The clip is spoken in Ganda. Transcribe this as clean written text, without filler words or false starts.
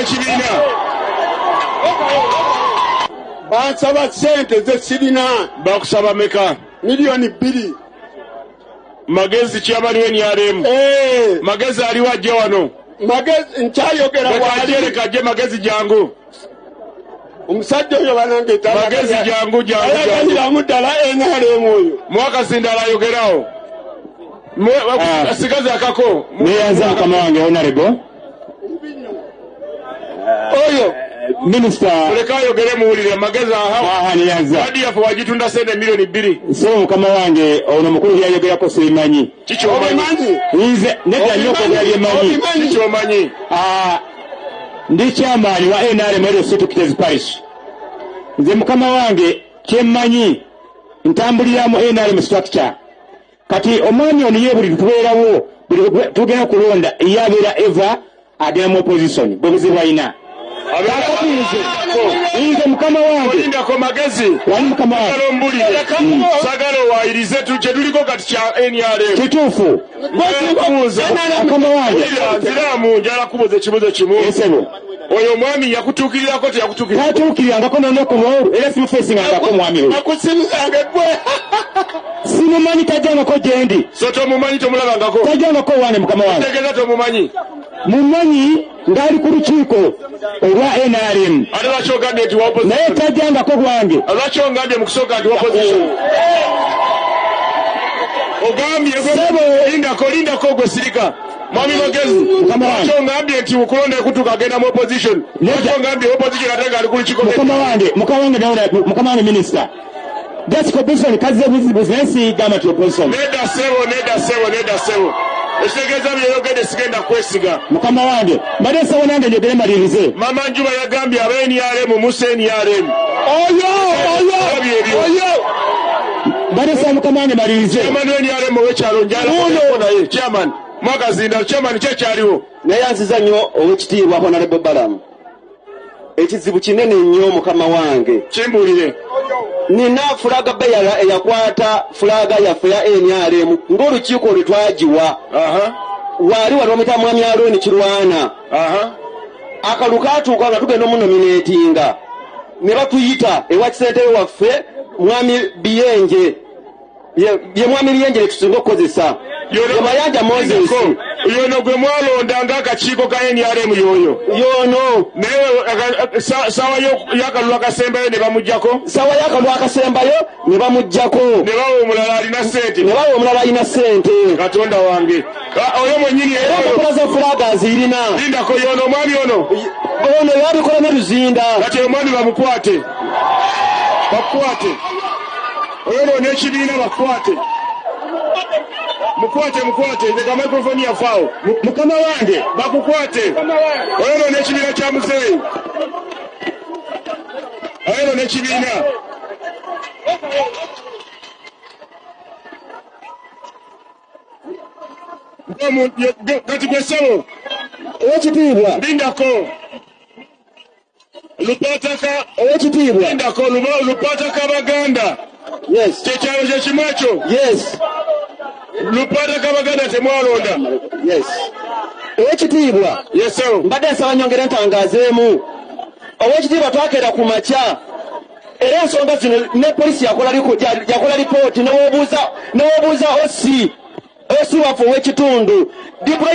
n'ekibiina bansaba sente ze sirina. Bakusaba meka? Milioni 2. Magezi kyabaliwo NRM. Magezi aliwo ajja wano. Magezi nkyayogera wali kaje magezi jangu. Omusajja oyo banange taba. Magezi jangu. Ayagala mudala NRM oyo. Mwaka sindala ayogerawo. Sigazi akako. Neyanza mukama wange honorable. Oyo Minister oleka ayogere muwulire magezi aha niyanza. Kadi yafu wagitunda sente milioni 2. So mukama wange ono mukulu yayogerako simanyi. Kicho omanyi? Nze nedda nyoko yali emanyi. Kicho omanyi? Ndi chairman wa NRM Meru City Kitezi Parish. Nze mukama wange kyemmanyi ntambuliramu NRM structure. Kati omwami ono ye buli tubeerawo buli tugenda kulonda yabeera eva agenda mu opposition bwebuzibu alina. Nze mukama wange olindako magezi wali mukama wange sagala owayirize kye tuliko kati kya NRM kituufu mukama wange nziramu njala kubuuza ekibuuzo kimu. Oyo omwami yakutuukirirako teyakutuukirira? Tatuukirirangako n'olunaku era simufeesingangako omwami oyo. Akusimuzange gwe. Simumanyi tajjangako gye ndi. So tomumanyi tomulabangako? Tajjangako wange mukama wange. Tegeeza tomumanyi? Mumanyi ng'ali ku lukiiko olwa NRM. Ate lwaki ogambye nti wa opposition? Naye tajjangako gwange. Lwaki ogambye mu kusooka nti wa opposition? Ogambye lindako gwe sirika. Mwami Magezi, lwaki ogambye nti okulonda ekutuuka agenda mu opposition? Lwaki ogambye opposition ate ng'ali ku lukiiko? Mukama wange Minister. Just opposition kazi business gama to opposition. Nedda sebo. Ekitegeeza byeyogedde sigenda kwesiga. Mukama wange mbadde nsaba nange njogere malirize. Mama Njuba yagambye aba NRM musa NRM. Oyo. Mbadde nsaba mukama wange malirize. Chairman NRM ow'ekyalo njala naye chairman Mwakazinda chairman kyekyaliwo. Neyanziza nnyo ow'ekitiibwa Honorable Balamu. Ekizibu kinene nnyo mukama wange. Kimbuulire. Nina fulaga beyala eyakwata fulaga yaffe ya NRM ng'olukiiko lwe twagiwa. Waali wali wamuyita mwami Alooni Kirwana. Akalu kaatuuka nga tugenda omunominatinga. Ne batuyita ewa kisentebe waffe mwami Biyenje. Ye mwami Biyenje tusinga okukozesa. Mayanja Moses. Yono gwe mwalonda ng'akakiiko ka NRM yoyo. Yono. Naye sawa y'akalulu akasembayo ne bamuggyako. Sawa y'akalulu akasembayo ne bamuggyako. Ne bawa omulala alina ssente. Ne bawa omulala alina ssente. Katonda wange. Oyo mwennyini era empapula za fulaga azirina. Lindako yono omwami ono. Ono yabikola ne Luzinda. Kati omwami bamukwate. Oyo n'ekibiina bakwate. Mukwate nzega microphone yafaawo. Mukama wange bakukwate. Oyo n'ekibiina kya muzeeyi. Oyo n'ekibiina. Kati gwe ssebo. Ow'ekitiibwa. Lindako. Lupataka. Ow'ekitiibwa. Lindako Lupataka Baganda. Yes. Kyekyalo kye kimu ekyo. Yes. Lupataka Baganda temwalonda. Yes. Ow'ekitiibwa. Yes sir. Mbadde nsaba nyongere ntangaazeemu. Ow'ekitiibwa twakeera ku makya. Era ensonga zino ne poliisi yakola lipooti n'obuuza OC waffe ow'ekitundu.